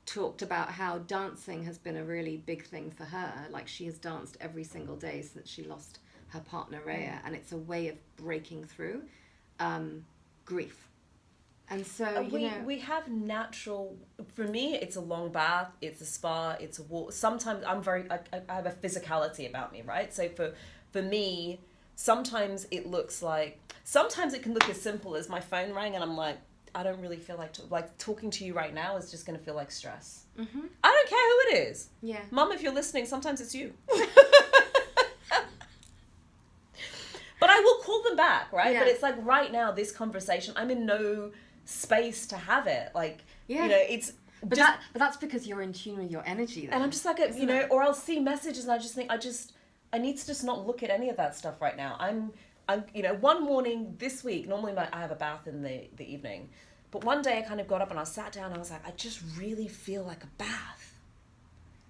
talked about how dancing has been a really big thing for her. Like, she has danced every single day since she lost her partner Rhea, and it's a way of breaking through grief. And so, we have natural, for me, it's a long bath, it's a spa, it's a walk. Sometimes I have a physicality about me, right? So for me, sometimes it can look as simple as my phone rang and I'm like, I don't really feel like talking to you right now is just going to feel like stress. I don't care who it is. Yeah. Mum, if you're listening, sometimes it's you. But I will call them back, right? Yeah. But it's like right now, this conversation, I'm in no space to have it. Like, it's... But that's because you're in tune with your energy then. And I'm just like, or I'll see messages and I just think, I need to just not look at any of that stuff right now. one morning this week, normally I have a bath in the evening, but one day I kind of got up and I sat down and I was like, I just really feel like a bath.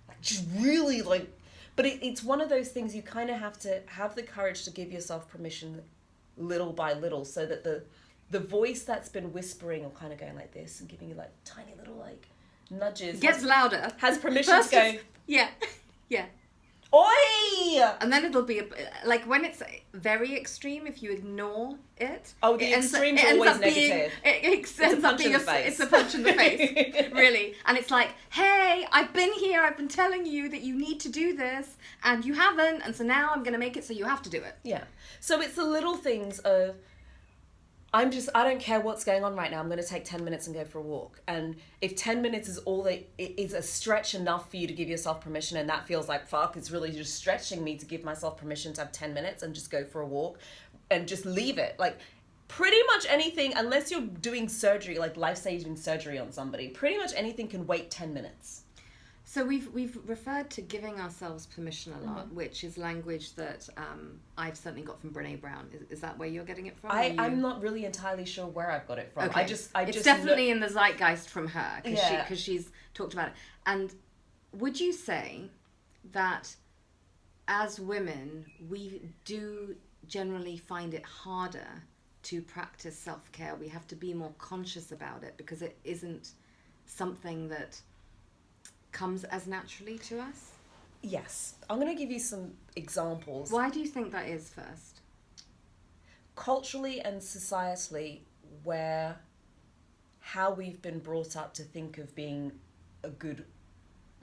Like, just really like, but it's one of those things you kind of have to have the courage to give yourself permission little by little, so that the voice that's been whispering or kind of going like this and giving you like tiny little like nudges gets louder. Has permission to go, yeah. Oi! And then it'll be like when it's very extreme, if you ignore it. Oh, the extreme's always negative. It's a punch in the face. It's a punch in the face, really. And it's like, hey, I've been here. I've been telling you that you need to do this, and you haven't. And so now I'm going to make it so you have to do it. Yeah. So it's the little things of, I don't care what's going on right now. I'm going to take 10 minutes and go for a walk. And if 10 minutes is is a stretch enough for you to give yourself permission, and that feels like, fuck, it's really just stretching me to give myself permission to have 10 minutes and just go for a walk and just leave it. Like, pretty much anything, unless you're doing surgery, like life-saving surgery on somebody, pretty much anything can wait 10 minutes. So we've referred to giving ourselves permission a lot, which is language that I've certainly got from Brene Brown. Is that where you're getting it from? I'm not really entirely sure where I've got it from. Okay. It's definitely in the zeitgeist from her, because she's talked about it. And would you say that as women, we do generally find it harder to practice self-care? We have to be more conscious about it because it isn't something that comes as naturally to us? Yes. I'm going to give you some examples. Why do you think that is first? Culturally and societally, how we've been brought up to think of being a good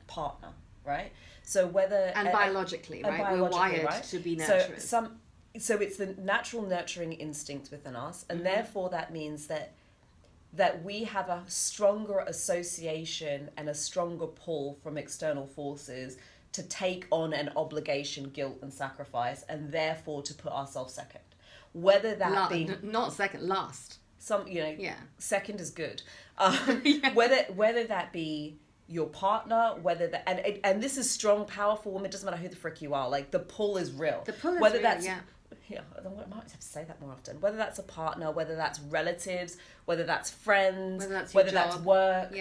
partner, right? So whether... And biologically, right? We're wired to be nurturers. So it's the natural nurturing instinct within us, and therefore that means that we have a stronger association and a stronger pull from external forces to take on an obligation, guilt, and sacrifice, and therefore to put ourselves second. Whether that be... Not second, last. Second is good. Whether that be your partner, and this is strong, powerful woman, it doesn't matter who the frick you are, like the pull is real. The pull is real, Yeah, I might have to say that more often. Whether that's a partner, whether that's relatives, whether that's friends, whether that's work,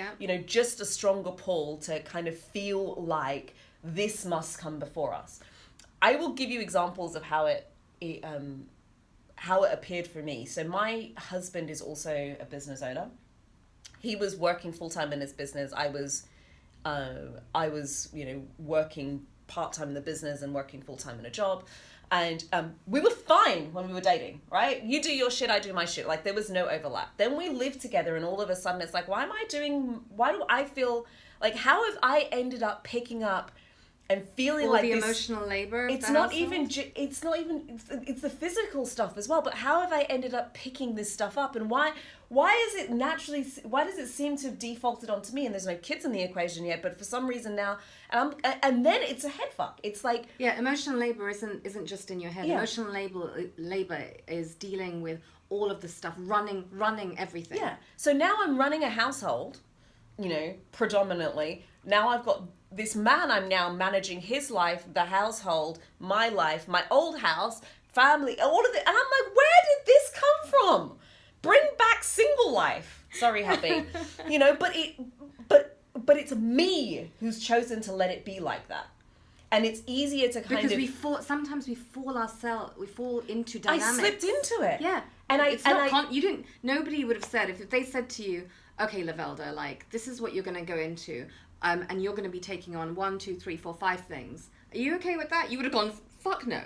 just a stronger pull to kind of feel like this must come before us. I will give you examples of how it appeared for me. So my husband is also a business owner. He was working full-time in his business. I was working part-time in the business and working full-time in a job. And we were fine when we were dating, right? You do your shit, I do my shit. Like, there was no overlap. Then we lived together, and all of a sudden it's like, why do I feel like, how have I ended up picking up and feeling like the this emotional labor? It's not even it's the physical stuff as well. But how have I ended up picking this stuff up, and why does it seem to have defaulted onto me? And there's no kids in the equation yet, but for some reason now, and then it's a head fuck. It's like, emotional labor isn't just in your head. Yeah. Emotional labor is dealing with all of the stuff, running everything. Yeah. So now I'm running a household, predominantly. Now I've got this man, I'm now managing his life, the household, my life, my old house, family, all of it. And I'm like, where did this come from? Bring back single life. Sorry, hubby. But it's me who's chosen to let it be like that. And it's easier to kind of... sometimes we fall into dynamics. I slipped into it. Yeah. Nobody would have said, if they said to you, okay, Lovelda, like, this is what you're going to go into, and you're going to be taking on 1, 2, 3, 4, 5 things. Are you okay with that? You would have gone, fuck no.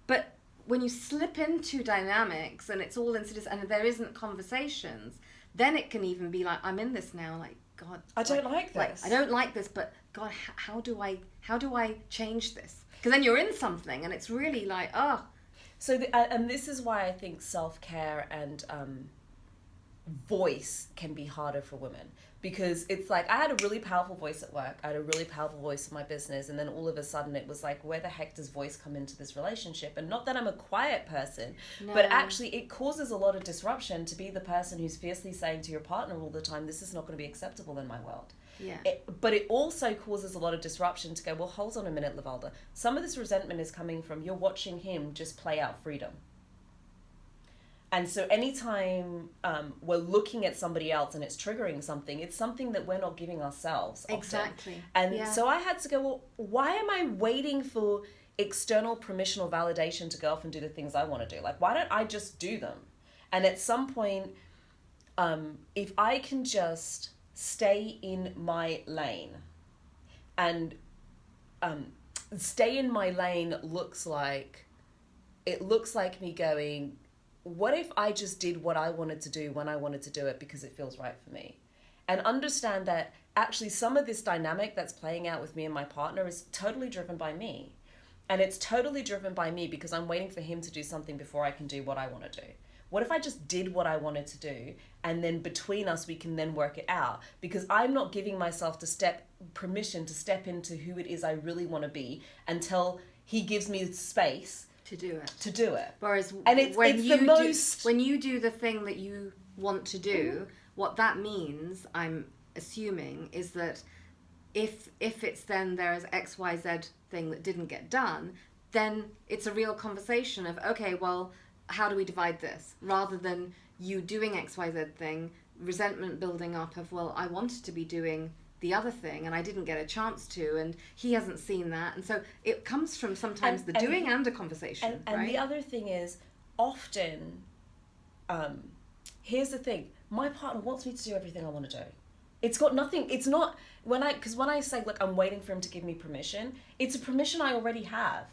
But when you slip into dynamics and it's all insidious and there isn't conversations, then it can even be like, I'm in this now, like, God, I don't like this. I don't like this, but God, how do I change this? Because then you're in something and it's really like, oh. So, and this is why I think self-care and voice can be harder for women, because it's like, I had a really powerful voice at work, I had a really powerful voice in my business, and then all of a sudden it was like, where the heck does voice come into this relationship? And not that I'm a quiet person, but actually it causes a lot of disruption to be the person who's fiercely saying to your partner all the time, this is not going to be acceptable in my world. Yeah. But it also causes a lot of disruption to go, well, hold on a minute, Lovelda. Some of this resentment is coming from you're watching him just play out freedom. And so anytime we're looking at somebody else and it's triggering something, it's something that we're not giving ourselves often. Exactly. And so I had to go, well, why am I waiting for external permission or validation to go off and do the things I want to do? Like, why don't I just do them? And at some point, if I can just stay in my lane, and stay in my lane looks like me going, what if I just did what I wanted to do when I wanted to do it because it feels right for me? And understand that actually some of this dynamic that's playing out with me and my partner is totally driven by me. And it's totally driven by me because I'm waiting for him to do something before I can do what I want to do. What if I just did what I wanted to do, and then between us we can then work it out? Because I'm not giving myself permission to step into who it is I really want to be until he gives me space to do it. Whereas when you do the thing that you want to do, what that means, I'm assuming, is that if it's then there is XYZ thing that didn't get done, then it's a real conversation of, okay, well, how do we divide this? Rather than you doing XYZ thing, resentment building up of, well, I wanted to be doing the other thing and I didn't get a chance to, and he hasn't seen that. And so it comes from sometimes the doing and a conversation. And right? The other thing is, often, here's the thing, my partner wants me to do everything I want to do. It's got nothing, it's not, when I say, look, I'm waiting for him to give me permission, it's a permission I already have.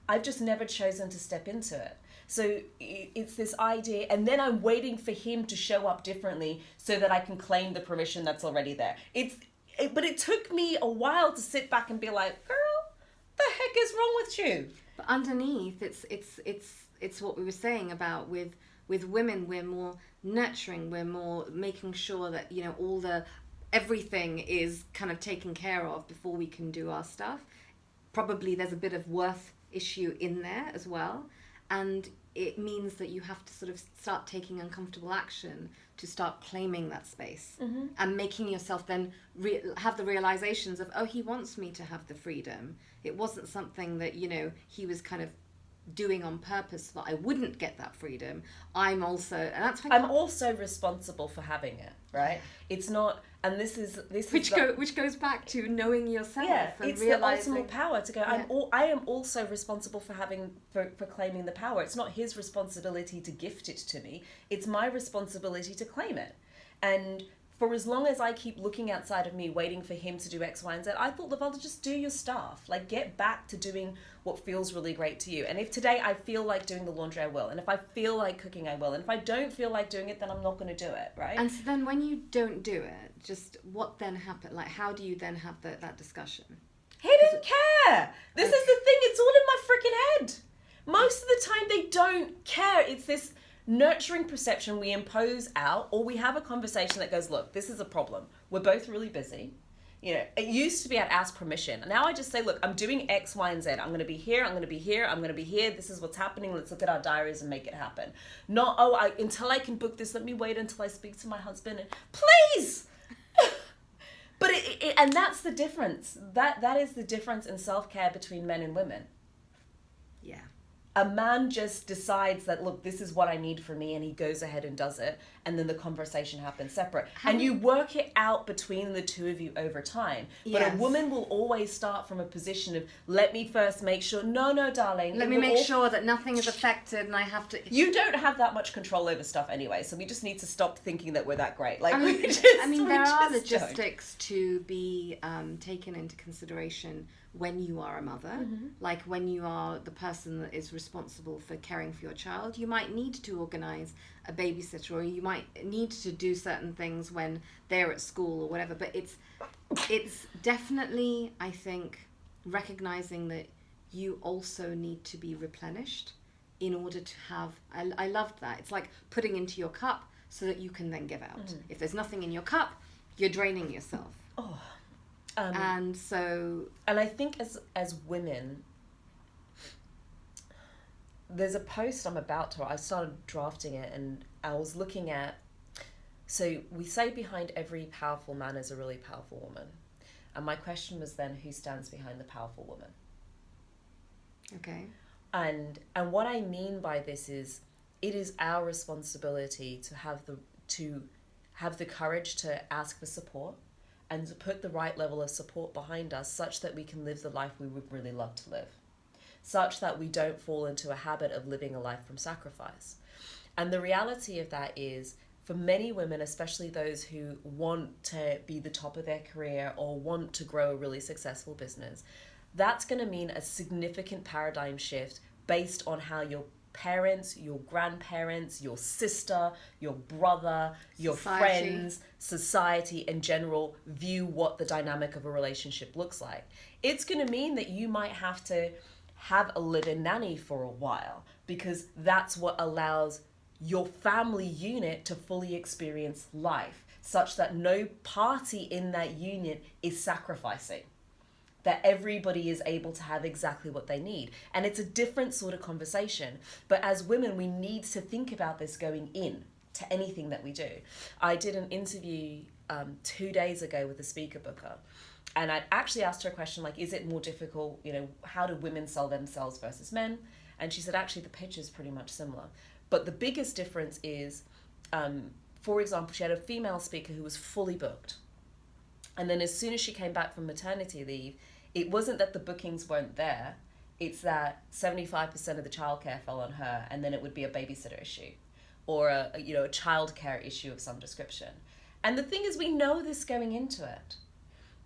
I've just never chosen to step into it. So it's this idea, and then I'm waiting for him to show up differently so that I can claim the permission that's already there. But it took me a while to sit back and be like, girl, the heck is wrong with you? But underneath, it's what we were saying about with women, we're more nurturing, we're more making sure that, you know, everything is kind of taken care of before we can do our stuff. Probably there's a bit of worth issue in there as well. And it means that you have to sort of start taking uncomfortable action to start claiming that space, and making yourself then have the realizations of, oh, he wants me to have the freedom. It wasn't something that, you know, he was kind of doing on purpose so that I wouldn't get that freedom. I'm also responsible for having it, right? It's not, and this is which goes back to knowing yourself. Yeah, and it's realizing the ultimate power to go. Yeah. I am also responsible for claiming the power. It's not his responsibility to gift it to me. It's my responsibility to claim it. And for as long as I keep looking outside of me, waiting for him to do X, Y, and Z, I thought, Lovelda, just do your stuff. Like, get back to doing what feels really great to you. And if today I feel like doing the laundry, I will. And if I feel like cooking, I will. And if I don't feel like doing it, then I'm not going to do it, right? And so then when you don't do it, just what then happened? Like, how do you then have that discussion? He didn't care. This is the thing. It's all in my freaking head. Most of the time, they don't care. It's this nurturing perception we impose out, or we have a conversation that goes, look, this is a problem. We're both really busy. You know, it used to be I'd ask permission. Now I just say, look, I'm doing X, Y, and Z. I'm going to be here. I'm going to be here. I'm going to be here. This is what's happening. Let's look at our diaries and make it happen. Not, until I can book this, let me wait until I speak to my husband. And please! But and that's the difference. That is the difference in self-care between men and women. Yeah. A man just decides that, look, this is what I need for me, and he goes ahead and does it, and then the conversation happens separate. And you work it out between the two of you over time. But a woman will always start from a position of, let me first make sure, no, darling. Let me make sure that nothing is affected and I have to... You don't have that much control over stuff anyway, so we just need to stop thinking that we're that great. Like, I mean, there are logistics to be taken into consideration when you are a mother, like when you are the person that is responsible for caring for your child. You might need to organise a babysitter, or you might need to do certain things when they're at school or whatever. But it's definitely, I think, recognising that you also need to be replenished in order to have... I loved that. It's like putting into your cup so that you can then give out. If there's nothing in your cup, you're draining yourself. Oh. And I think as women, there's a post I started drafting it, and I was looking at, so we say behind every powerful man is a really powerful woman. And my question was then, who stands behind the powerful woman? Okay. And what I mean by this is, it is our responsibility to have the courage to ask for support and to put the right level of support behind us such that we can live the life we would really love to live, such that we don't fall into a habit of living a life from sacrifice. And the reality of that is, for many women, especially those who want to be the top of their career or want to grow a really successful business, that's going to mean a significant paradigm shift based on how your parents, your grandparents, your sister, your brother, your friends, society in general view what the dynamic of a relationship looks like. It's going to mean that you might have to have a live-in nanny for a while, because that's what allows your family unit to fully experience life, such that no party in that union is sacrificing, that everybody is able to have exactly what they need. And it's a different sort of conversation. But as women, we need to think about this going in to anything that we do. I did an interview 2 days ago with a speaker booker. And I actually asked her a question like, is it more difficult, how do women sell themselves versus men? And she said, actually, the pitch is pretty much similar. But the biggest difference is, for example, she had a female speaker who was fully booked. And then as soon as she came back from maternity leave, it wasn't that the bookings weren't there, it's that 75% of the childcare fell on her, and then it would be a babysitter issue or a childcare issue of some description. And the thing is, we know this going into it.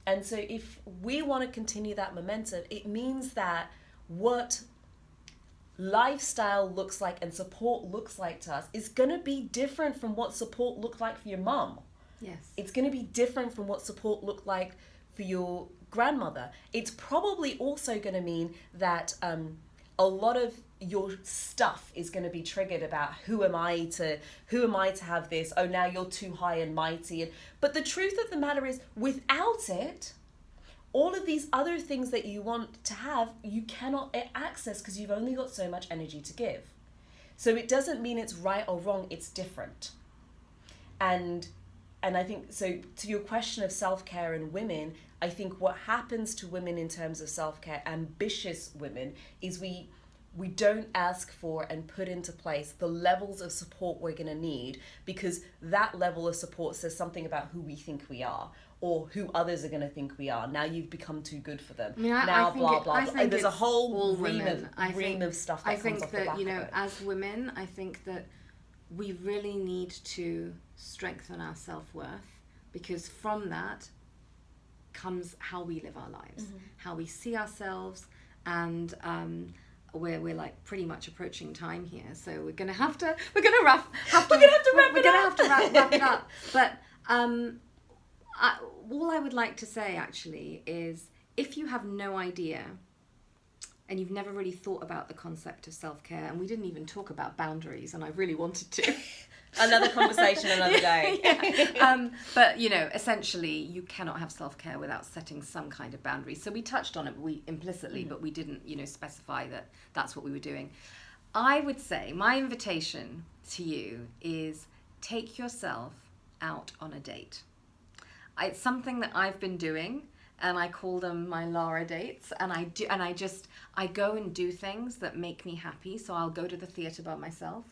And so if we want to continue that momentum, it means that what lifestyle looks like and support looks like to us is going to be different from what support looked like for your mum. Yes. It's going to be different from what support looked like for your grandmother. It's probably also going to mean that a lot of your stuff is going to be triggered about who am I to have this? Oh, now you're too high and mighty. But the truth of the matter is, without it, all of these other things that you want to have, you cannot access because you've only got so much energy to give. So it doesn't mean it's right or wrong, it's different. And I think, so to your question of self-care and women, I think what happens to women in terms of self-care, ambitious women, is we don't ask for and put into place the levels of support we're going to need, because that level of support says something about who we think we are or who others are going to think we are. Now you've become too good for them. Now blah, blah, blah. There's a whole ream of stuff that comes off the back of it. I think that, as women, I think that we really need to strengthen our self-worth, because from that comes how we live our lives, how we see ourselves, and we're like pretty much approaching time here, so we're gonna have to wrap it up. But all I would like to say actually is, if you have no idea and you've never really thought about the concept of self-care, and we didn't even talk about boundaries, and I really wanted to. Another conversation another day. Yeah. But essentially you cannot have self-care without setting some kind of boundaries. So we touched on it implicitly, but we didn't specify that that's what we were doing. I would say my invitation to you is, take yourself out on a date. It's something that I've been doing, and I call them my Lara dates, and I go and do things that make me happy. So I'll go to the theatre by myself,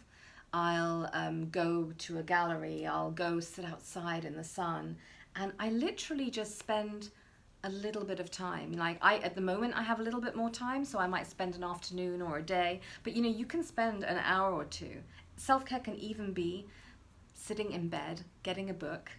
I'll go to a gallery, I'll go sit outside in the sun, and I literally just spend a little bit of time. Like, at the moment I have a little bit more time, so I might spend an afternoon or a day, but you can spend an hour or two. Self-care can even be sitting in bed, getting a book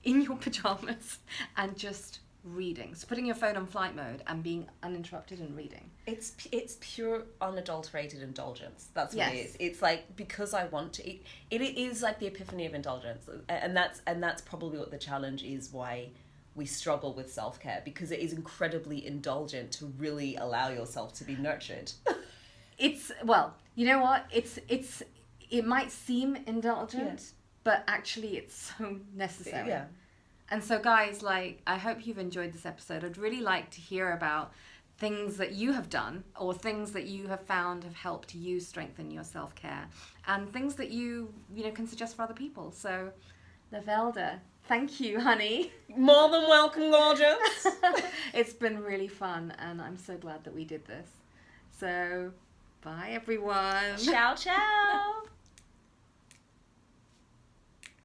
in your pajamas and just reading. So putting your phone on flight mode and being uninterrupted and reading. It's pure unadulterated indulgence. That's what it is. It's like, because I want to. It is like the epiphany of indulgence, and that's probably what the challenge is. Why we struggle with self-care, because it is incredibly indulgent to really allow yourself to be nurtured. You know what? It might seem indulgent, but actually it's so necessary. Yeah. And so guys, I hope you've enjoyed this episode. I'd really like to hear about things that you have done, or things that you have found have helped you strengthen your self-care, and things that you can suggest for other people. So, Lovelda, thank you, honey. More than welcome, gorgeous. It's been really fun, and I'm so glad that we did this. So, bye everyone. Ciao, ciao.